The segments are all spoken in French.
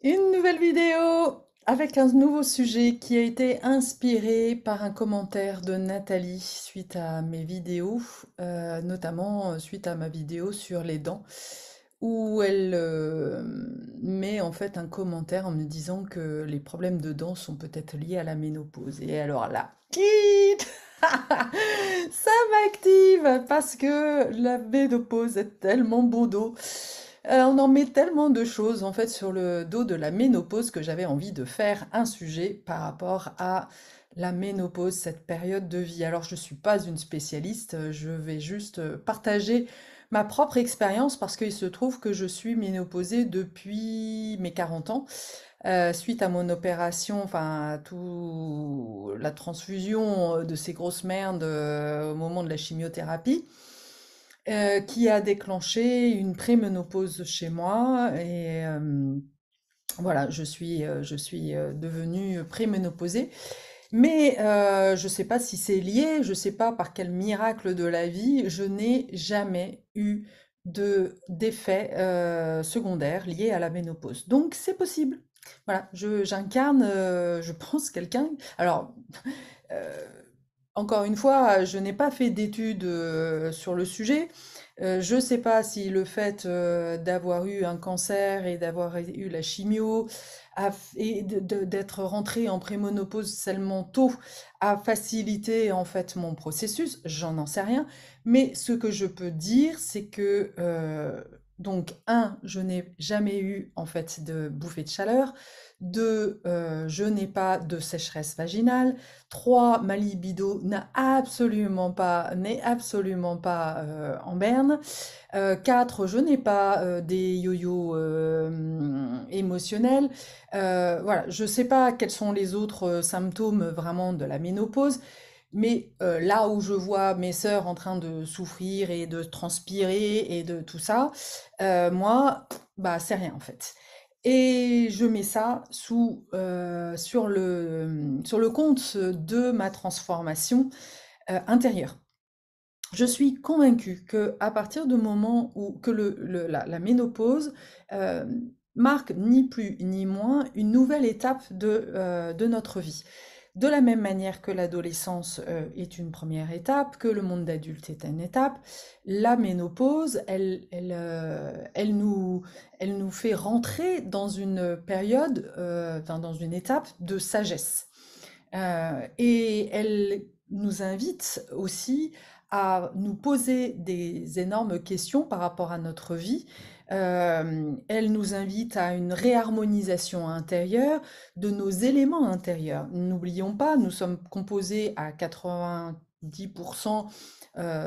Une nouvelle vidéo avec un nouveau sujet qui a été inspiré par un commentaire de Nathalie suite à mes vidéos, notamment suite à ma vidéo sur les dents, où elle met en fait un commentaire en me disant que les problèmes de dents sont peut-être liés à la ménopause. Et alors là, ça m'active parce que la ménopause est tellement beau dos. On en met tellement de choses en fait sur le dos de la ménopause que j'avais envie de faire un sujet par rapport à la ménopause, cette période de vie. Alors je suis pas une spécialiste, je vais juste partager ma propre expérience parce qu'il se trouve que je suis ménopausée depuis mes 40 ans, suite à mon opération, enfin à tout la transfusion de ces grosses merdes au moment de la chimiothérapie, qui a déclenché une préménopause chez moi et voilà, je suis devenue préménopausée. Mais je ne sais pas si c'est lié, je ne sais pas par quel miracle de la vie, je n'ai jamais eu d'effet secondaire lié à la ménopause. Donc c'est possible. Voilà, j'incarne, je pense, quelqu'un. Alors, euh, encore une fois, je n'ai pas fait d'études sur le sujet. Je ne sais pas si le fait d'avoir eu un cancer et d'avoir eu la chimio et d'être rentrée en préménopause tellement tôt a facilité en fait mon processus. J'en sais rien. Mais ce que je peux dire, c'est que donc je n'ai jamais eu en fait de bouffée de chaleur. Deux, je n'ai pas de sécheresse vaginale. 3, ma libido n'est absolument pas en berne. 4, je n'ai pas des yo-yo émotionnels. Voilà, je ne sais pas quels sont les autres symptômes vraiment de la ménopause, mais là où je vois mes sœurs en train de souffrir et de transpirer et de tout ça, moi, bah, c'est rien en fait. Et je mets ça sur le compte de ma transformation intérieure. Je suis convaincue que à partir du moment où que la ménopause euh, marque ni plus ni moins une nouvelle étape de notre vie. De la même manière que l'adolescence est une première étape, que le monde d'adulte est une étape, la ménopause, elle nous fait rentrer dans une période, enfin, dans une étape de sagesse. Et elle nous invite aussi à nous poser des énormes questions par rapport à notre vie. Elle nous invite à une réharmonisation intérieure de nos éléments intérieurs. N'oublions pas, nous sommes composés à 90%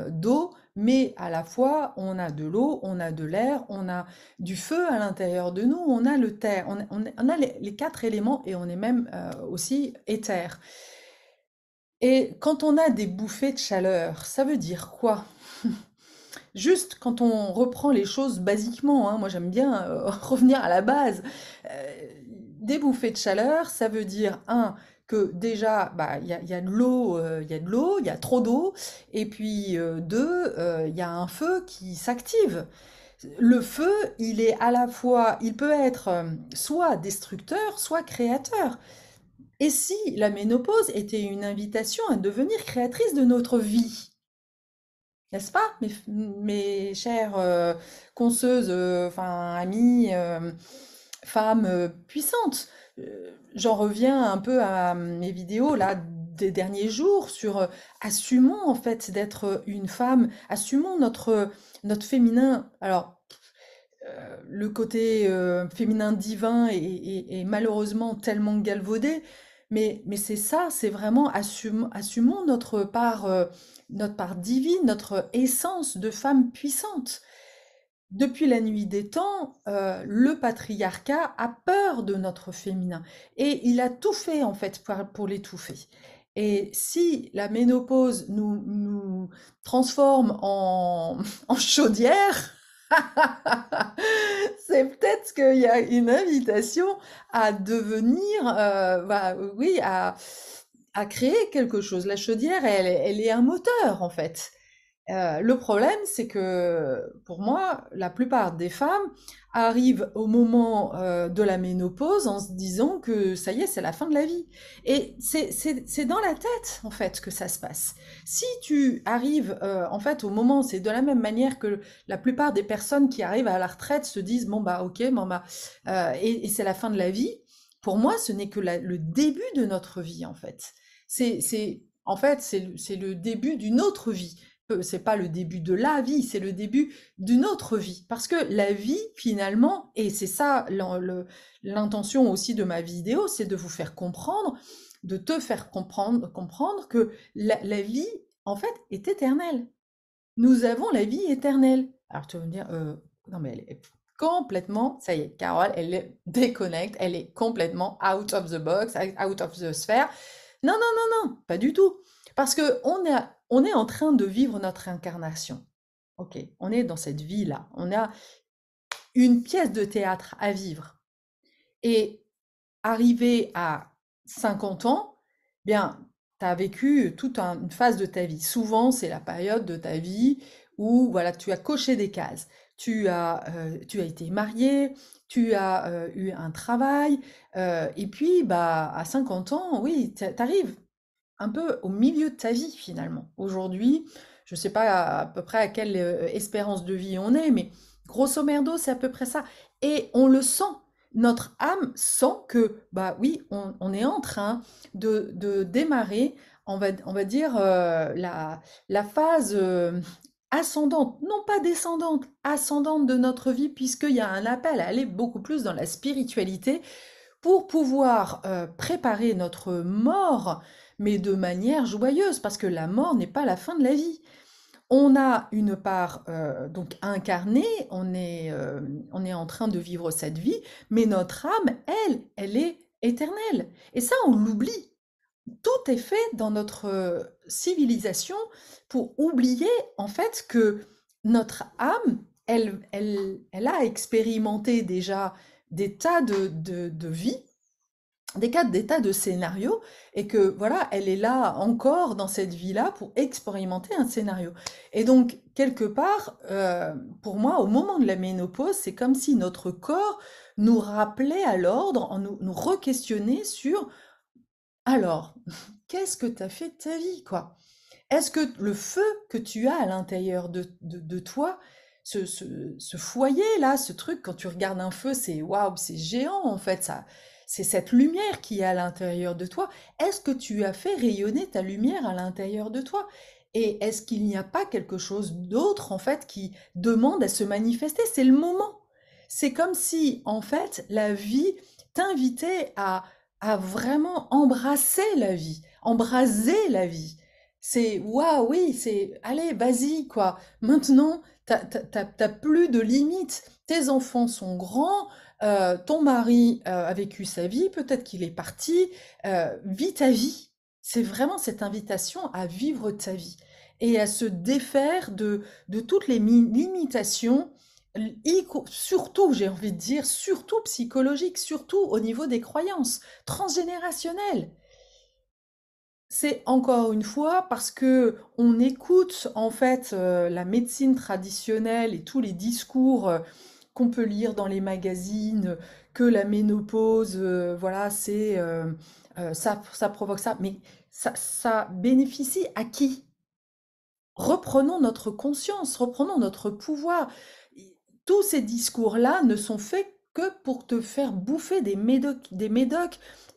d'eau, mais à la fois on a de l'eau, on a de l'air, on a du feu à l'intérieur de nous, on a le terre, on a les quatre éléments et on est même aussi éther. Et quand on a des bouffées de chaleur, ça veut dire quoi? Juste quand on reprend les choses basiquement, hein, moi j'aime bien revenir à la base. Euh, des bouffées de chaleur, ça veut dire, un, que déjà, bah, y a de l'eau, il y a de l'eau, il y a trop d'eau, et puis deux, il y a un feu qui s'active. Le feu, il est à la fois, il peut être soit destructeur, soit créateur. Et si la ménopause était une invitation à devenir créatrice de notre vie? N'est-ce pas, mes chères consoeurs, enfin amies, femmes puissantes? J'en reviens un peu à mes vidéos là des derniers jours sur assumons en fait d'être une femme, assumons notre féminin. Alors le côté féminin divin est malheureusement tellement galvaudé, mais c'est ça, c'est vraiment assumons notre part divine, notre essence de femme puissante. Depuis la nuit des temps, le patriarcat a peur de notre féminin et il a tout fait en fait pour l'étouffer. Et si la ménopause nous transforme en chaudière, c'est peut-être qu'il y a une invitation à devenir, bah, oui, à créer quelque chose. La chaudière, elle est un moteur, en fait. Le problème, c'est que pour moi, la plupart des femmes arrivent au moment de la ménopause en se disant que ça y est, c'est la fin de la vie. Et c'est dans la tête, en fait, que ça se passe. Si tu arrives, en fait, au moment, c'est de la même manière que la plupart des personnes qui arrivent à la retraite se disent, bon, bah, ok, bon, bah, et c'est la fin de la vie. Pour moi, ce n'est que le début de notre vie, en fait. En fait, c'est le début d'une autre vie. C'est pas le début de la vie, c'est le début d'une autre vie. Parce que la vie, finalement, et c'est ça l'intention aussi de ma vidéo, c'est de vous faire comprendre, de te faire comprendre que la vie, en fait, est éternelle. Nous avons la vie éternelle. Alors tu vas me dire, non mais elle est complètement, ça y est, Carole, elle est déconnecte, elle est complètement out of the box, out of the sphere. Non, non, non, non, pas du tout. Parce que on est en train de vivre notre incarnation. Ok, on est dans cette vie-là. On a une pièce de théâtre à vivre. Et arrivé à 50 ans, bien, tu as vécu toute une phase de ta vie. Souvent, c'est la période de ta vie où voilà, tu as coché des cases. Tu as été marié, tu as eu un travail, et puis bah, à 50 ans, oui, tu arrives un peu au milieu de ta vie finalement. Aujourd'hui, je ne sais pas à peu près à quelle espérance de vie on est, mais grosso merdo, c'est à peu près ça. Et on le sent. Notre âme sent que, bah oui, on est en train de démarrer, on va dire, la phase ascendante, non pas descendante, ascendante de notre vie, puisqu'il y a un appel à aller beaucoup plus dans la spiritualité pour pouvoir préparer notre mort, mais de manière joyeuse, parce que la mort n'est pas la fin de la vie. On a une part donc incarnée, on est en train de vivre cette vie, mais notre âme, elle est éternelle. Et ça, on l'oublie. Tout est fait dans notre civilisation pour oublier en fait que notre âme, elle a expérimenté déjà des tas de vies, des tas de scénarios, et que voilà, elle est là encore dans cette vie-là pour expérimenter un scénario. Et donc, quelque part, pour moi, au moment de la ménopause, c'est comme si notre corps nous rappelait à l'ordre, nous re-questionnait sur, alors, qu'est-ce que tu as fait de ta vie, quoi? Est-ce que le feu que tu as à l'intérieur de toi, ce foyer-là, ce truc, quand tu regardes un feu, c'est waouh, c'est géant en fait, ça, c'est cette lumière qui est à l'intérieur de toi. Est-ce que tu as fait rayonner ta lumière à l'intérieur de toi? Et est-ce qu'il n'y a pas quelque chose d'autre en fait qui demande à se manifester? C'est le moment. C'est comme si en fait la vie t'invitait à vraiment embrasser la vie, embraser la vie. C'est waouh, oui, c'est allez, vas-y, quoi. Maintenant, t'as plus de limites. Tes enfants sont grands, ton mari a vécu sa vie, peut-être qu'il est parti. Vis ta vie. C'est vraiment cette invitation à vivre ta vie et à se défaire de toutes les limitations, surtout, j'ai envie de dire, surtout psychologiques, surtout au niveau des croyances transgénérationnelles. C'est encore une fois parce que on écoute en fait la médecine traditionnelle et tous les discours qu'on peut lire dans les magazines, que la ménopause, voilà, ça provoque ça, mais ça bénéficie à qui? Reprenons notre conscience, reprenons notre pouvoir. Tous ces discours-là ne sont faits que pour te faire bouffer des médocs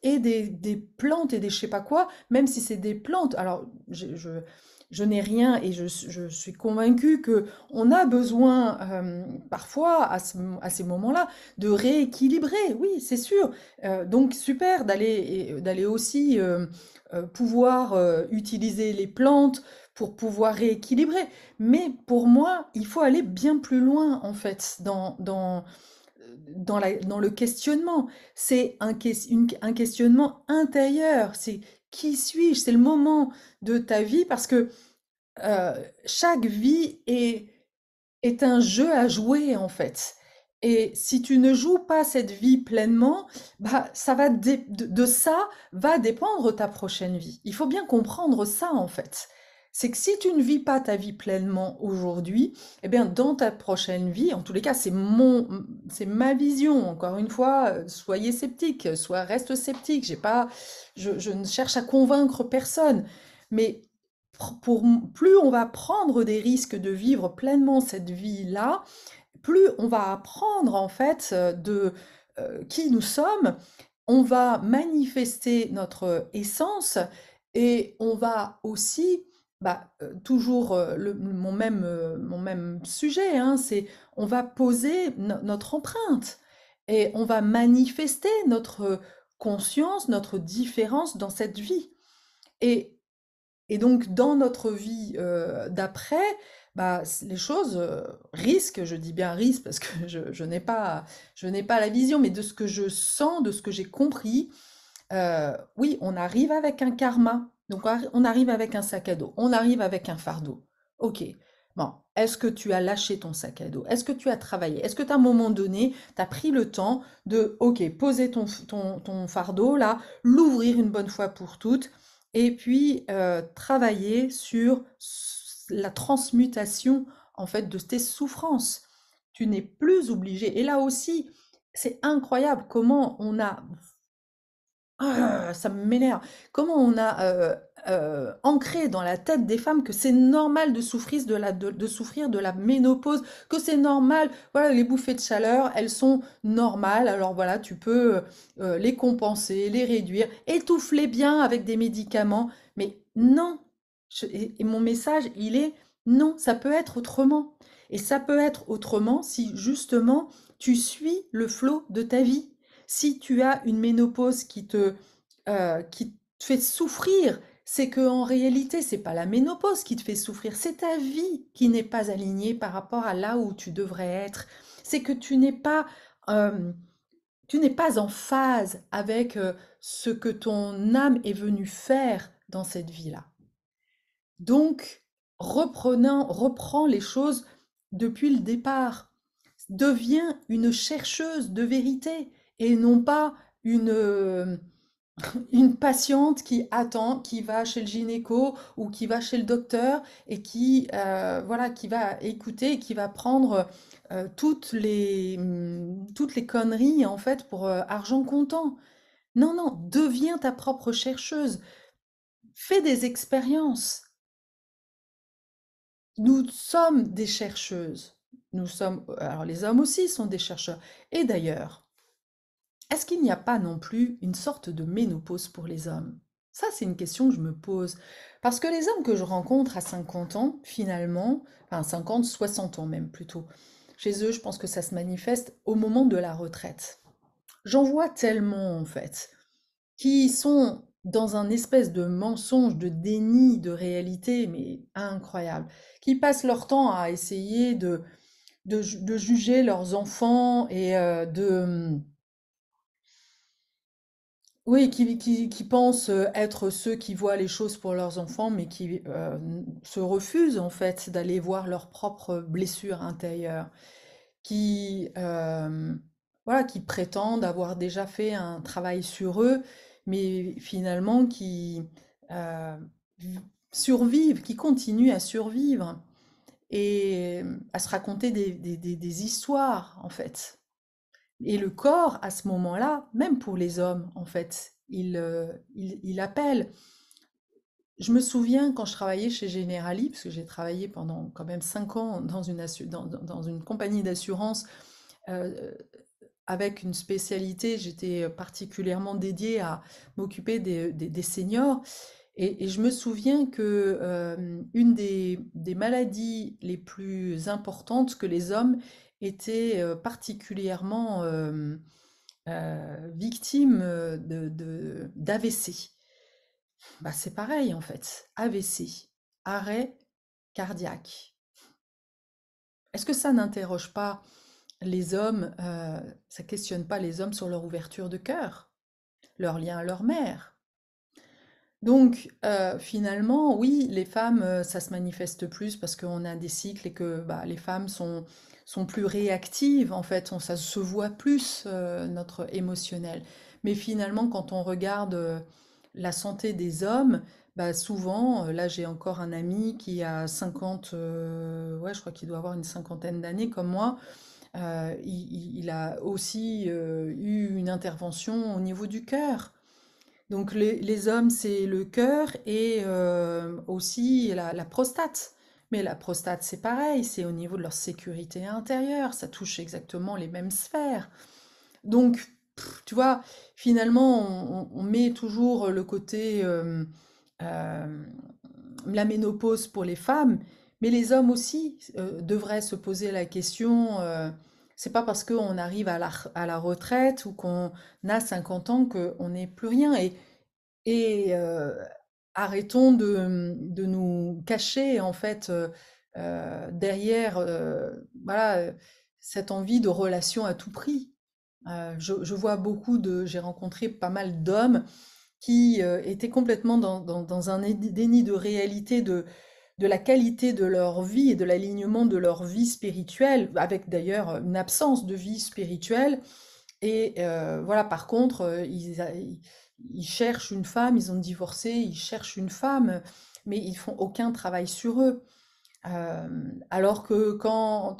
et des plantes et des je sais pas quoi, même si c'est des plantes. Alors, je n'ai rien et je suis convaincue que on a besoin parfois à ces moments-là de rééquilibrer, oui, c'est sûr. Donc super d'aller aussi pouvoir utiliser les plantes pour pouvoir rééquilibrer. Mais pour moi, il faut aller bien plus loin, en fait, dans le questionnement. C'est un questionnement intérieur. C'est qui suis-je? C'est le moment de ta vie parce que chaque vie est un jeu à jouer, en fait. Et si tu ne joues pas cette vie pleinement, bah, ça va de ça va dépendre ta prochaine vie. Il faut bien comprendre ça, en fait. C'est que si tu ne vis pas ta vie pleinement aujourd'hui, eh bien, dans ta prochaine vie, en tous les cas, c'est ma vision. Encore une fois, soyez sceptiques, reste sceptique. Je ne cherche à convaincre personne, mais plus on va prendre des risques de vivre pleinement cette vie-là, plus on va apprendre en fait de qui nous sommes, on va manifester notre essence et on va aussi, toujours mon même sujet, hein, c'est on va poser notre empreinte et on va manifester notre conscience, notre différence dans cette vie. Et et donc, dans notre vie d'après, les choses risquent, je dis bien risquent parce que je n'ai pas la vision, mais de ce que je sens, de ce que j'ai compris, oui, on arrive avec un karma, donc on arrive avec un sac à dos, on arrive avec un fardeau. Ok, bon, est-ce que tu as lâché ton sac à dos? Est-ce que tu as travaillé? Est-ce que à un moment donné, tu as pris le temps de, ok, poser ton fardeau là, l'ouvrir une bonne fois pour toutes, et puis travailler sur la transmutation en fait de tes souffrances. Tu n'es plus obligé. Et là aussi, c'est incroyable comment on a ça m'énerve. Comment on a ancré dans la tête des femmes que c'est normal de souffrir de la ménopause, que c'est normal, voilà, les bouffées de chaleur, elles sont normales, alors voilà, tu peux les compenser, les réduire, étouffe-les bien avec des médicaments, mais non. Et mon message, il est non, ça peut être autrement. Et ça peut être autrement si justement tu suis le flot de ta vie. Si tu as une ménopause qui te fait souffrir, c'est que en réalité, c'est pas la ménopause qui te fait souffrir, c'est ta vie qui n'est pas alignée par rapport à là où tu devrais être. C'est que euh, tu n'es pas en phase avec ce que ton âme est venue faire dans cette vie-là. Donc, reprends les choses depuis le départ. Deviens une chercheuse de vérité et non pas une patiente qui attend, qui va chez le gynéco ou qui va chez le docteur et voilà, qui va écouter et qui va prendre toutes les conneries en fait pour argent comptant. Non, non, deviens ta propre chercheuse. Fais des expériences. Nous sommes des chercheuses. Alors les hommes aussi sont des chercheurs. Et d'ailleurs, est-ce qu'il n'y a pas non plus une sorte de ménopause pour les hommes? Ça, c'est une question que je me pose. Parce que les hommes que je rencontre à 50 ans, finalement, enfin 50, 60 ans même plutôt, chez eux, je pense que ça se manifeste au moment de la retraite. J'en vois tellement, en fait, qui sont dans un espèce de mensonge, de déni de réalité, mais incroyable, qui passent leur temps à essayer de juger leurs enfants et oui, qui pensent être ceux qui voient les choses pour leurs enfants, mais qui se refusent en fait d'aller voir leurs propres blessures intérieures, voilà, qui prétendent avoir déjà fait un travail sur eux, mais finalement qui euh, survivent, qui continuent à survivre et à se raconter des histoires en fait. Et le corps, à ce moment-là, même pour les hommes, en fait, il appelle. Je me souviens quand je travaillais chez Generali, parce que j'ai travaillé pendant quand même 5 ans dans une compagnie d'assurance euh, avec une spécialité, j'étais particulièrement dédiée à m'occuper des seniors. Et je me souviens que une des maladies les plus importantes que les hommes étaient particulièrement victimes d'AVC. C'est pareil en fait, AVC, arrêt cardiaque. Est-ce que ça n'interroge pas les hommes, ça questionne pas les hommes sur leur ouverture de cœur, leur lien à leur mère? Donc, finalement, oui, les femmes, ça se manifeste plus parce qu'on a des cycles et que les femmes sont plus réactives, en fait, ça se voit plus, notre émotionnel. Mais finalement, quand on regarde la santé des hommes, bah, souvent, là j'ai encore un ami qui a 50, ouais, je crois qu'il doit avoir une cinquantaine d'années comme moi. Il a aussi eu une intervention au niveau du cœur. Donc les hommes, c'est le cœur et aussi la prostate. Mais la prostate, c'est pareil, c'est au niveau de leur sécurité intérieure, ça touche exactement les mêmes sphères. Donc, tu vois, finalement, on met toujours le côté euh, la ménopause pour les femmes, mais les hommes aussi devraient se poser la question. C'est pas parce qu'on arrive à la retraite ou qu'on a 50 ans qu'on n'est plus rien. Et arrêtons de nous cacher en fait derrière voilà, cette envie de relation à tout prix. Je vois j'ai rencontré pas mal d'hommes qui étaient complètement dans un déni de réalité de la qualité de leur vie et de l'alignement de leur vie spirituelle, avec d'ailleurs une absence de vie spirituelle. Et voilà, par contre, ils cherchent une femme, ils ont divorcé, ils cherchent une femme, mais ils font aucun travail sur eux. Alors que quand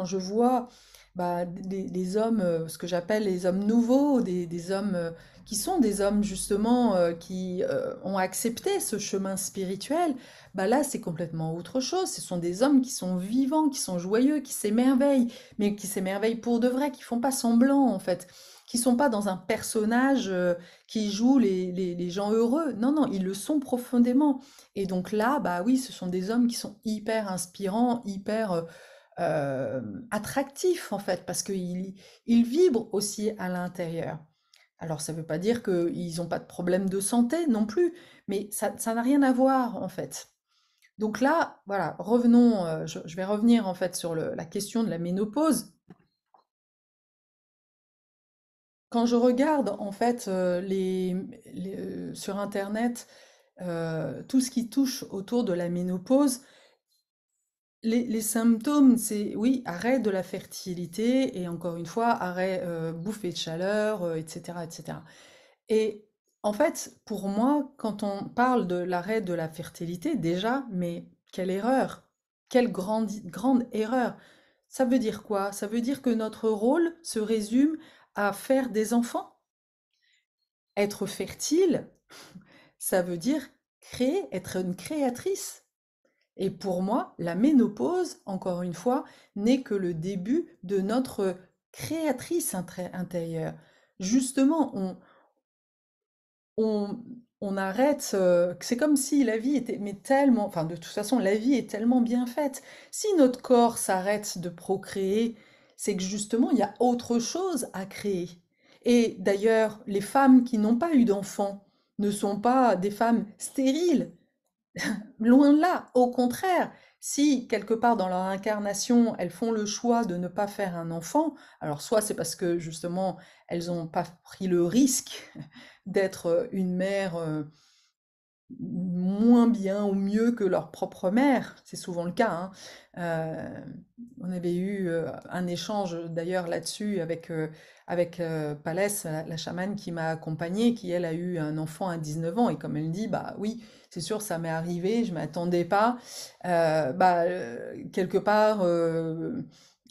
je vois bah, les hommes, ce que j'appelle les hommes nouveaux, des hommes qui sont des hommes justement qui ont accepté ce chemin spirituel, bah là c'est complètement autre chose. Ce sont des hommes qui sont vivants, qui sont joyeux, qui s'émerveillent, mais qui s'émerveillent pour de vrai, qui font pas semblant en fait, qui sont pas dans un personnage qui joue les gens heureux. Non, non, ils le sont profondément. Et donc là, bah oui, ce sont des hommes qui sont hyper inspirants, hyper attractifs en fait, parce qu'ils vibrent aussi à l'intérieur. Alors ça ne veut pas dire qu'ils n'ont pas de problème de santé non plus, mais ça n'a rien à voir en fait. Donc là, voilà, revenons, je vais revenir en fait sur la question de la ménopause. Quand je regarde en fait sur Internet tout ce qui touche autour de la ménopause, les symptômes, c'est oui, arrêt de la fertilité et encore une fois, arrêt bouffée de chaleur, etc., etc. Et en fait, pour moi, quand on parle de l'arrêt de la fertilité, déjà, mais quelle erreur! Quelle grande erreur! Ça veut dire quoi? Ça veut dire que notre rôle se résume à faire des enfants. Être fertile, ça veut dire créer, être une créatrice. Et pour moi, la ménopause, encore une fois, n'est que le début de notre créatrice intérieure. Justement, on, on arrête, c'est comme si la vie était, mais tellement, enfin de toute façon, la vie est tellement bien faite. Si notre corps s'arrête de procréer, c'est que justement, il y a autre chose à créer. Et d'ailleurs, les femmes qui n'ont pas eu d'enfants ne sont pas des femmes stériles. Loin de là, au contraire, si quelque part dans leur incarnation, elles font le choix de ne pas faire un enfant, alors soit c'est parce que justement elles n'ont pas pris le risque d'être une mère moins bien ou mieux que leur propre mère, c'est souvent le cas, hein. Euh, on avait eu un échange d'ailleurs là-dessus avec Palès, la chamane qui m'a accompagnée, qui elle a eu un enfant à 19 ans, et comme elle dit, bah oui, c'est sûr, ça m'est arrivé, je m'attendais pas. Quelque part,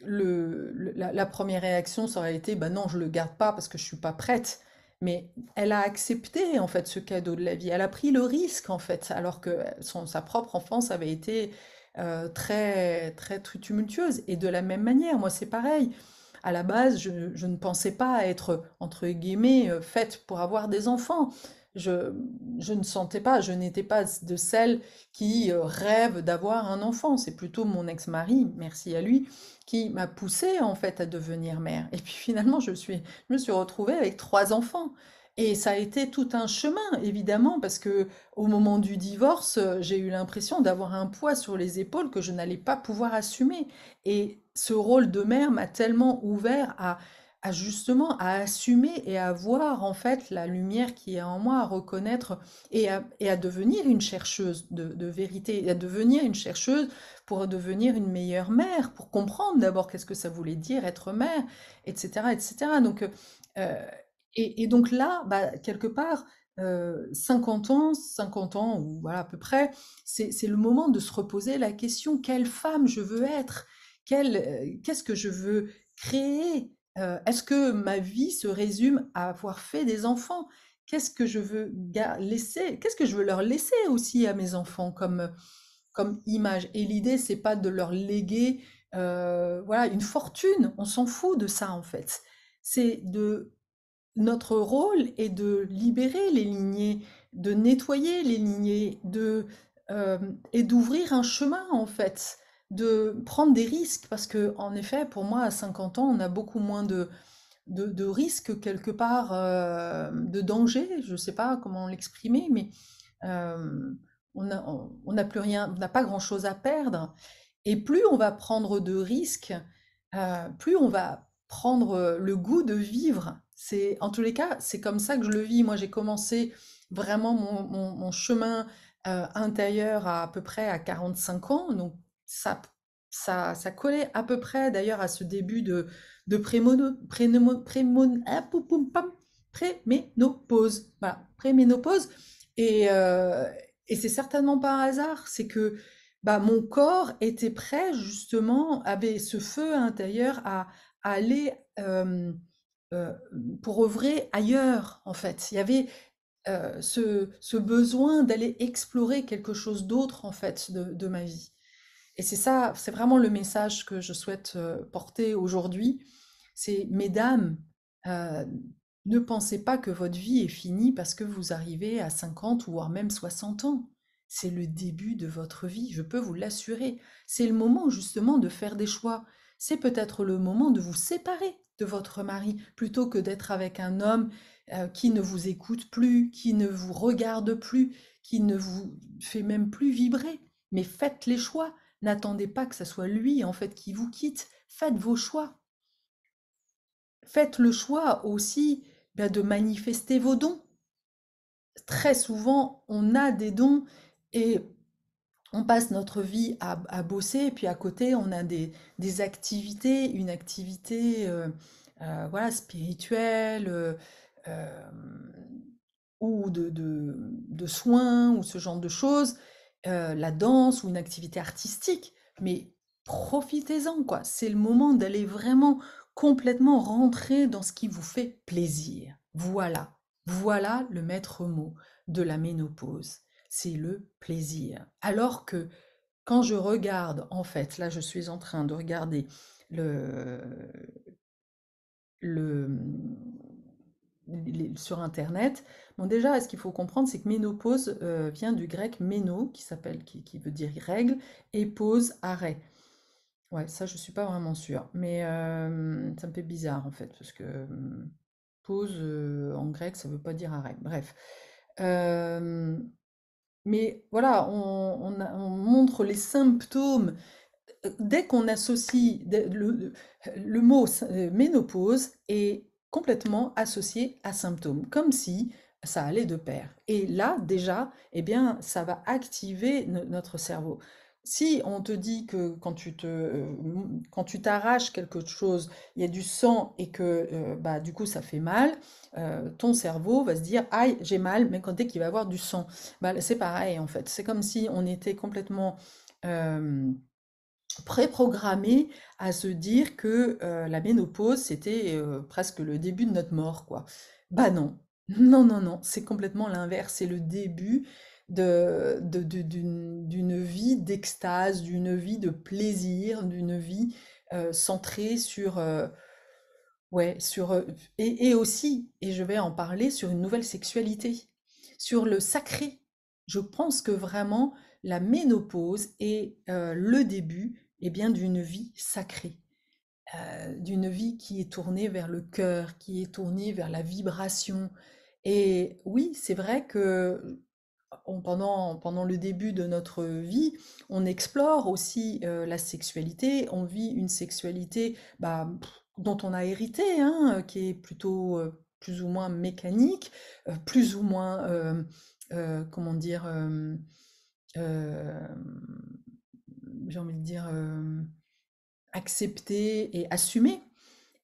la première réaction, ça aurait été, bah non, je le garde pas parce que je suis pas prête. Mais elle a accepté en fait ce cadeau de la vie. Elle a pris le risque en fait, alors que sa propre enfance avait été très tumultueuse. Et de la même manière, moi c'est pareil. À la base, je ne pensais pas être entre guillemets faite pour avoir des enfants. Je, je ne sentais pas, je n'étais pas de celles qui rêvent d'avoir un enfant. C'est plutôt mon ex-mari, merci à lui, qui m'a poussée en fait à devenir mère. Et puis finalement, je me suis retrouvée avec 3 enfants. Et ça a été tout un chemin, évidemment, parce que au moment du divorce, j'ai eu l'impression d'avoir un poids sur les épaules que je n'allais pas pouvoir assumer. Et ce rôle de mère m'a tellement ouvert à justement à assumer et à voir en fait la lumière qui est en moi, à reconnaître et à devenir une chercheuse de vérité, et à devenir une chercheuse pour devenir une meilleure mère, pour comprendre d'abord qu'est-ce que ça voulait dire être mère, etc., etc. Donc, et donc là, bah, quelque part, 50 ans, ou voilà à peu près, c'est le moment de se reposer la question, quelle femme je veux être? Qu'est-ce que je veux créer? Est-ce que ma vie se résume à avoir fait des enfants? Qu'est-ce que je veux laisser? Qu'est-ce que je veux leur laisser aussi à mes enfants comme image? Et l'idée, c'est pas de leur léguer, voilà, une fortune. On s'en fout de ça en fait. C'est de Notre rôle est de libérer les lignées, de nettoyer les lignées, et d'ouvrir un chemin en fait, de prendre des risques parce que en effet, pour moi, à 50 ans, on a beaucoup moins de risques quelque part, de danger. Je ne sais pas comment l'exprimer, mais euh, on n'a plus rien, on n'a pas grand-chose à perdre. Et plus on va prendre de risques, plus on va prendre le goût de vivre. En tous les cas, c'est comme ça que je le vis. Moi, j'ai commencé vraiment mon chemin intérieur à peu près à 45 ans. Donc, ça, ça collait à peu près d'ailleurs à ce début de préménopause. Voilà, préménopause. Et, euh, et c'est certainement pas un hasard. C'est que bah, mon corps était prêt justement, avait ce feu intérieur à aller euh, pour œuvrer ailleurs en fait. Il y avait ce besoin d'aller explorer quelque chose d'autre en fait de ma vie. Et c'est ça, c'est vraiment le message que je souhaite porter aujourd'hui. C'est, mesdames, euh, ne pensez pas que votre vie est finie parce que vous arrivez à 50 ou voire même 60 ans. C'est le début de votre vie, je peux vous l'assurer. C'est le moment justement de faire des choix. C'est peut-être le moment de vous séparer de votre mari plutôt que d'être avec un homme qui ne vous écoute plus, qui ne vous regarde plus, qui ne vous fait même plus vibrer. Mais faites les choix. N'attendez pas que ce soit lui en fait qui vous quitte. Faites vos choix. Faites le choix aussi de manifester vos dons. Très souvent, on a des dons et on passe notre vie à bosser, et puis à côté, on a des activités, une activité voilà, spirituelle euh, ou de soins, ou ce genre de choses, la danse ou une activité artistique. Mais profitez-en, quoi. C'est le moment d'aller vraiment complètement rentrer dans ce qui vous fait plaisir. Voilà, voilà le maître mot de la ménopause, c'est le plaisir. Alors que quand je regarde, en fait, là je suis en train de regarder le, le, sur Internet. Bon, déjà, ce qu'il faut comprendre, c'est que ménopause vient du grec méno, qui veut dire règle, et pause, arrêt. Ouais, ça, je suis pas vraiment sûre. Mais ça me fait bizarre, en fait, parce que pause, en grec, ça veut pas dire arrêt. Bref. Euh, mais voilà, on montre les symptômes. Dès qu'on associe le mot ménopause est complètement associé à symptômes, comme si ça allait de pair. Et là, déjà, eh bien, ça va activer notre cerveau. Si on te dit que quand tu t'arraches quelque chose, il y a du sang et que bah, du coup ça fait mal, ton cerveau va se dire aïe, j'ai mal, mais quand dès qu'il va y avoir du sang, bah, c'est pareil en fait. C'est comme si on était complètement euh, préprogrammé à se dire que la ménopause, c'était presque le début de notre mort, quoi. Bah non, non, non, non, c'est complètement l'inverse, c'est le début d'une vie d'extase, d'une vie de plaisir, d'une vie centrée sur, ouais, et aussi, et je vais en parler, sur une nouvelle sexualité, sur le sacré. Je pense que vraiment, la ménopause est le début eh bien, d'une vie sacrée, d'une vie qui est tournée vers le cœur, qui est tournée vers la vibration. Et oui, c'est vrai que pendant le début de notre vie, on explore aussi la sexualité, on vit une sexualité bah, dont on a hérité, hein, qui est plutôt plus ou moins mécanique, plus ou moins, comment dire, euh, j'ai envie de dire, acceptée et assumée.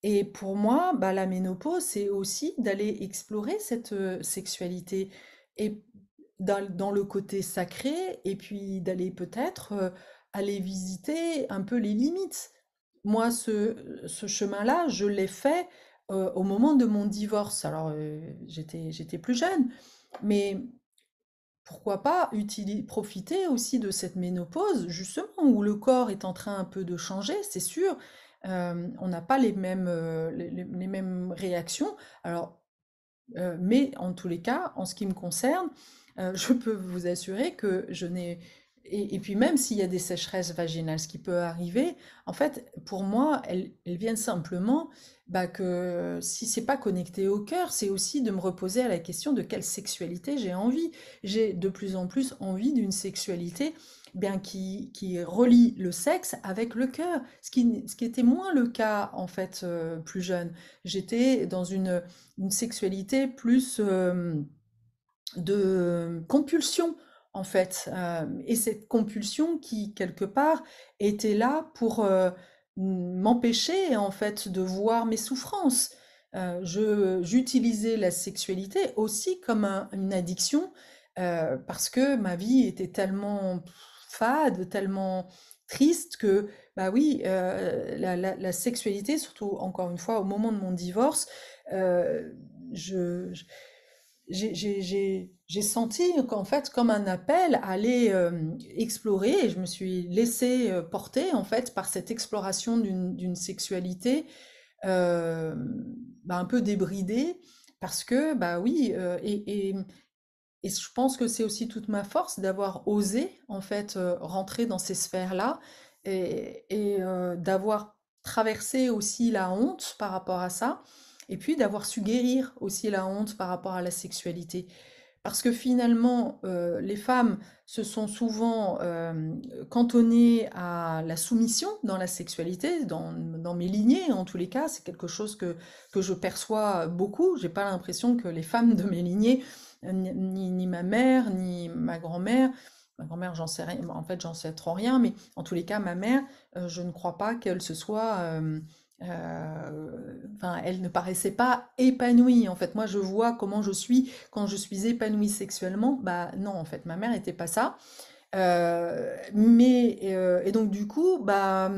Et pour moi, bah, la ménopause, c'est aussi d'aller explorer cette sexualité et dans le côté sacré, et puis d'aller peut-être aller visiter un peu les limites. Moi, ce chemin-là, je l'ai fait au moment de mon divorce. Alors, j'étais plus jeune, mais pourquoi pas profiter aussi de cette ménopause, justement, où le corps est en train un peu de changer, c'est sûr. On n'a pas les mêmes, les mêmes réactions. Alors, mais en tous les cas, en ce qui me concerne, je peux vous assurer que je n'ai et puis même s'il y a des sécheresses vaginales, ce qui peut arriver, en fait, pour moi, elles viennent simplement, bah, que si c'est pas connecté au cœur, c'est aussi de me reposer à la question de quelle sexualité j'ai envie. J'ai de plus en plus envie d'une sexualité, bien qui relie le sexe avec le cœur, ce qui était moins le cas, en fait, plus jeune. J'étais dans une sexualité plus de compulsion, en fait. Et cette compulsion qui, quelque part, était là pour m'empêcher, en fait, de voir mes souffrances. J'utilisais la sexualité aussi comme une addiction parce que ma vie était tellement fade, tellement triste que, bah oui, la sexualité, surtout encore une fois au moment de mon divorce, euh, je, j'ai senti qu'en fait comme un appel à aller explorer et je me suis laissée porter en fait par cette exploration d'une sexualité euh, bah, un peu débridée parce que bah oui et je pense que c'est aussi toute ma force d'avoir osé en fait rentrer dans ces sphères-là et d'avoir traversé aussi la honte par rapport à ça et puis d'avoir su guérir aussi la honte par rapport à la sexualité. Parce que finalement, les femmes se sont souvent cantonnées à la soumission dans la sexualité, dans mes lignées en tous les cas, c'est quelque chose que je perçois beaucoup. J'ai pas l'impression que les femmes de mes lignées, ni ma mère, ni ma grand-mère, j'en sais rien, en fait, j'en sais trop rien, mais en tous les cas, ma mère, je ne crois pas qu'elle se soit enfin, elle ne paraissait pas épanouie. En fait, moi, je vois comment je suis quand je suis épanouie sexuellement. Bah non, en fait, ma mère n'était pas ça. Et donc du coup, bah,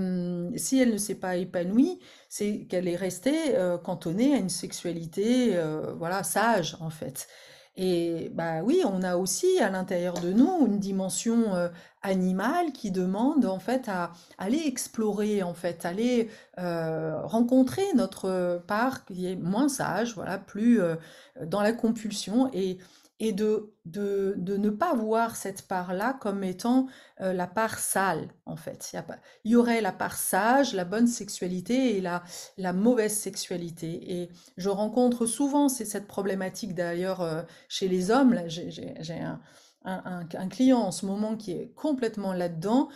si elle ne s'est pas épanouie, c'est qu'elle est restée cantonnée à une sexualité, voilà, sage en fait. Et bah oui, on a aussi à l'intérieur de nous une dimension animale qui demande en fait à aller explorer, en fait, aller rencontrer notre part qui est moins sage, voilà, plus dans la compulsion et de ne pas voir cette part-là comme étant la part sale, en fait. Il y aurait la part sage, la bonne sexualité et la mauvaise sexualité. Et je rencontre souvent cette problématique d'ailleurs chez les hommes. Là, j'ai un client en ce moment qui est complètement là-dedans,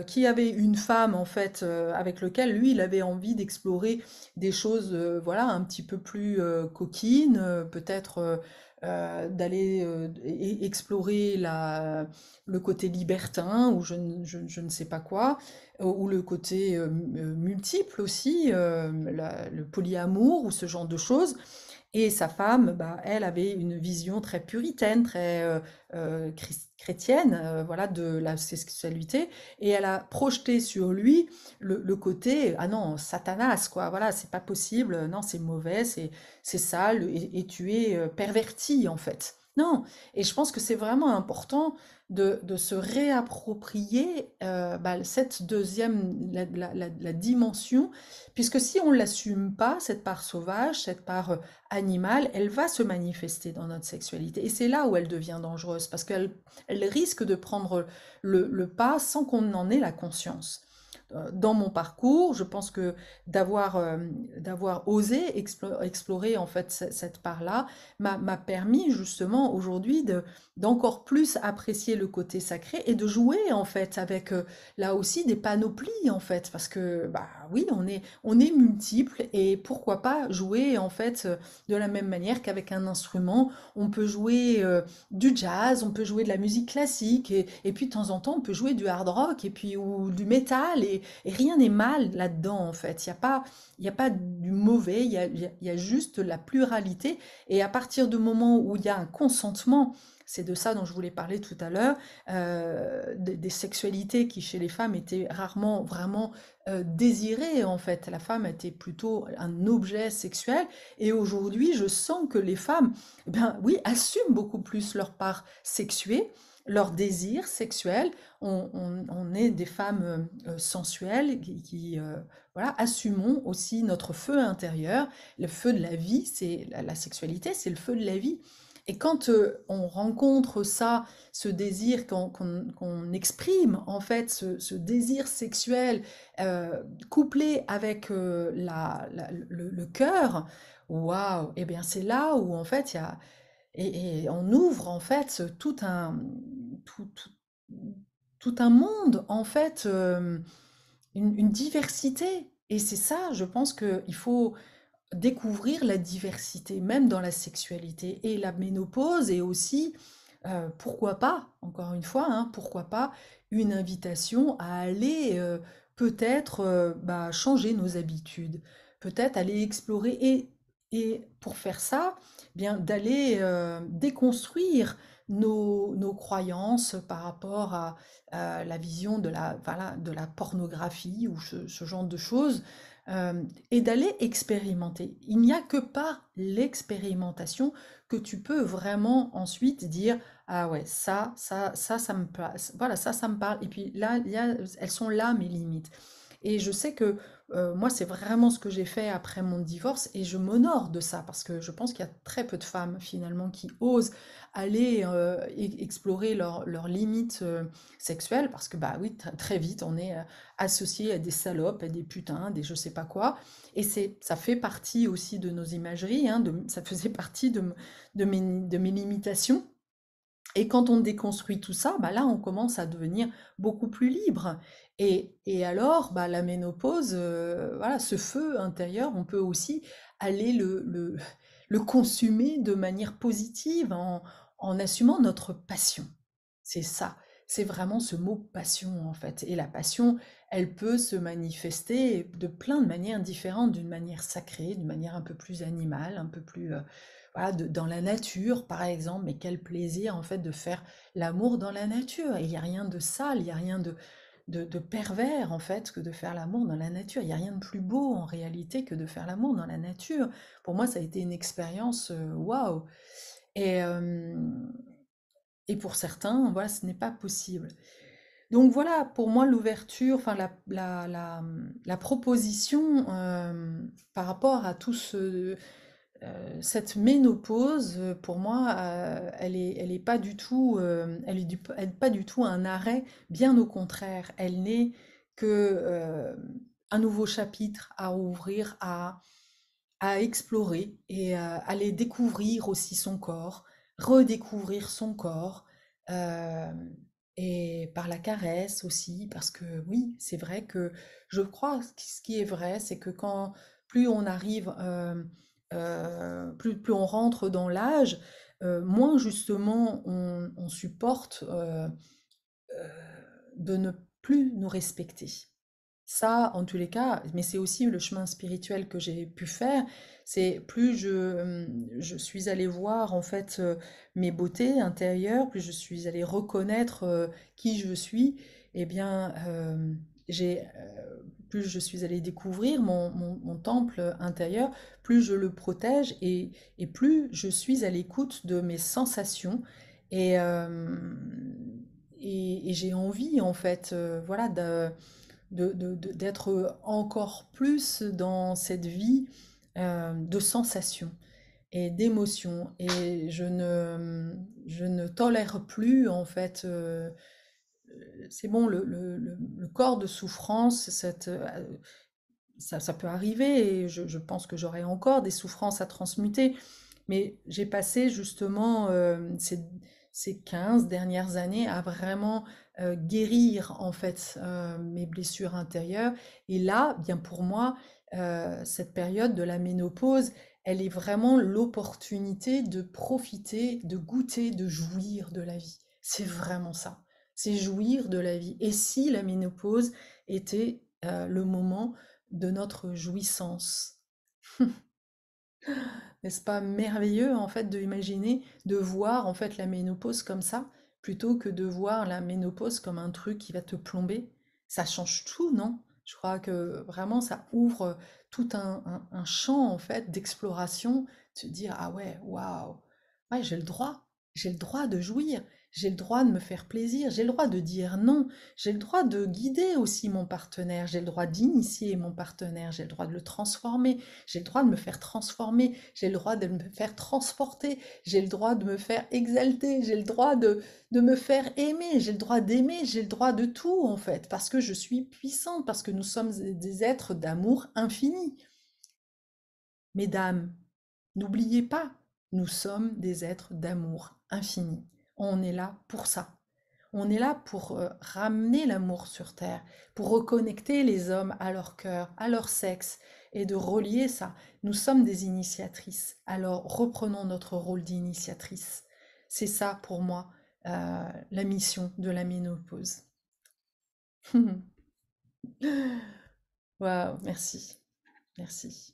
qui avait une femme en fait avec lequel lui il avait envie d'explorer des choses voilà un petit peu plus coquines, peut-être d'aller explorer le côté libertin ou je ne sais pas quoi, ou le côté multiple aussi, le polyamour ou ce genre de choses. Et sa femme, bah, elle avait une vision très puritaine, très chrétienne, voilà, de la sexualité, et elle a projeté sur lui le côté, ah non, Satanas, quoi, voilà, c'est pas possible, non, c'est mauvais, c'est sale, et tu es perverti, en fait. Non, et je pense que c'est vraiment important de se réapproprier bah, cette deuxième, la dimension, puisque si on ne l'assume pas, cette part sauvage, cette part animale, elle va se manifester dans notre sexualité. Et c'est là où elle devient dangereuse, parce qu'elle risque de prendre le pas sans qu'on en ait la conscience. Dans mon parcours, je pense que d'avoir osé explorer en fait cette part-là m'a permis justement aujourd'hui d'encore plus apprécier le côté sacré et de jouer en fait avec là aussi des panoplies en fait parce que bah oui on est multiples et pourquoi pas jouer en fait de la même manière qu'avec un instrument on peut jouer du jazz, on peut jouer de la musique classique et puis de temps en temps on peut jouer du hard rock et puis ou du métal et rien n'est mal là-dedans, en fait. Il y a pas du mauvais, il y a juste la pluralité. Et à partir du moment où il y a un consentement, c'est de ça dont je voulais parler tout à l'heure, des sexualités qui chez les femmes étaient rarement vraiment désirées, en fait. La femme était plutôt un objet sexuel. Et aujourd'hui, je sens que les femmes, eh ben oui, assument beaucoup plus leur part sexuée, leur désir sexuel. On est des femmes sensuelles voilà, assumons aussi notre feu intérieur. Le feu de la vie, c'est la sexualité, c'est le feu de la vie. Et quand on rencontre ça, ce désir, qu'on exprime en fait ce désir sexuel couplé avec le cœur, waouh, et bien c'est là où en fait il y a et on ouvre en fait tout, tout- tout un monde en fait, une diversité. Et c'est ça, je pense qu'il faut découvrir la diversité, même dans la sexualité. Et la ménopause est aussi, pourquoi pas, encore une fois, hein, pourquoi pas, une invitation à aller peut-être bah, changer nos habitudes, peut-être aller explorer. Et pour faire ça, bien d'aller déconstruire nos croyances par rapport à la vision de voilà, de la pornographie ou ce genre de choses, et d'aller expérimenter. Il n'y a que par l'expérimentation que tu peux vraiment ensuite dire, ah ouais, ça me passe. Voilà, ça me parle. Et puis là, elles sont là mes limites. Et je sais que moi, c'est vraiment ce que j'ai fait après mon divorce et je m'honore de ça parce que je pense qu'il y a très peu de femmes finalement qui osent aller explorer leurs limites sexuelles parce que bah oui, très vite, on est associé à des salopes, à des putains, des je sais pas quoi. Et ça fait partie aussi de nos imageries, hein, ça faisait partie de mes limitations. Et quand on déconstruit tout ça, bah là, on commence à devenir beaucoup plus libre. Et alors, bah, la ménopause, voilà, ce feu intérieur, on peut aussi aller le consumer de manière positive en assumant notre passion. C'est ça. C'est vraiment ce mot passion, en fait. Et la passion, elle peut se manifester de plein de manières différentes, d'une manière sacrée, d'une manière un peu plus animale, un peu plus voilà, dans la nature, par exemple. Mais quel plaisir, en fait, de faire l'amour dans la nature. Et il n'y a rien de sale, il n'y a rien de pervers, en fait, que de faire l'amour dans la nature. Il n'y a rien de plus beau, en réalité, que de faire l'amour dans la nature. Pour moi, ça a été une expérience waouh. Et, euh, et pour certains, voilà, ce n'est pas possible. Donc voilà, pour moi, l'ouverture, enfin la proposition par rapport à tout cette ménopause, pour moi, elle est pas du tout, elle est pas du tout un arrêt, bien au contraire, elle n'est que un nouveau chapitre à ouvrir, à explorer et aller découvrir aussi son corps, redécouvrir son corps, euh, et par la caresse aussi, parce que oui, c'est vrai que je crois que ce qui est vrai, c'est que quand plus on arrive, plus on rentre dans l'âge, moins justement on supporte euh, de ne plus nous respecter. Ça, en tous les cas, mais c'est aussi le chemin spirituel que j'ai pu faire, c'est plus je suis allée voir en fait mes beautés intérieures, plus je suis allée reconnaître qui je suis, et bien plus je suis allée découvrir mon temple intérieur, plus je le protège et plus je suis à l'écoute de mes sensations et, et j'ai envie en fait, voilà, d'être encore plus dans cette vie de sensations et d'émotions. Et je ne tolère plus, en fait, c'est bon, le corps de souffrance, ça peut arriver, et je pense que j'aurai encore des souffrances à transmuter, mais j'ai passé justement ces 15 dernières années à vraiment guérir en fait mes blessures intérieures. Et là, bien pour moi, cette période de la ménopause, elle est vraiment l'opportunité de profiter, de goûter, de jouir de la vie. C'est vraiment ça. C'est jouir de la vie. Et si la ménopause était le moment de notre jouissance. N'est-ce pas merveilleux en fait de imaginer, de voir en fait la ménopause comme ça, plutôt que de voir la ménopause comme un truc qui va te plomber? Ça change tout, non? Je crois que vraiment ça ouvre tout un champ en fait d'exploration, de se dire ah ouais, waouh, ouais j'ai le droit de jouir, j'ai le droit de me faire plaisir, j'ai le droit de dire non, j'ai le droit de guider aussi mon partenaire, j'ai le droit d'initier mon partenaire, j'ai le droit de le transformer, j'ai le droit de me faire transformer, j'ai le droit de me faire transporter, j'ai le droit de me faire exalter, j'ai le droit de me faire aimer, j'ai le droit d'aimer, j'ai le droit de tout en fait, parce que je suis puissante, parce que nous sommes des êtres d'amour infini. Mesdames, n'oubliez pas, nous sommes des êtres d'amour infini. On est là pour ça. On est là pour ramener l'amour sur Terre, pour reconnecter les hommes à leur cœur, à leur sexe, et de relier ça. Nous sommes des initiatrices, alors reprenons notre rôle d'initiatrice. C'est ça pour moi la mission de la ménopause. Waouh, merci, merci.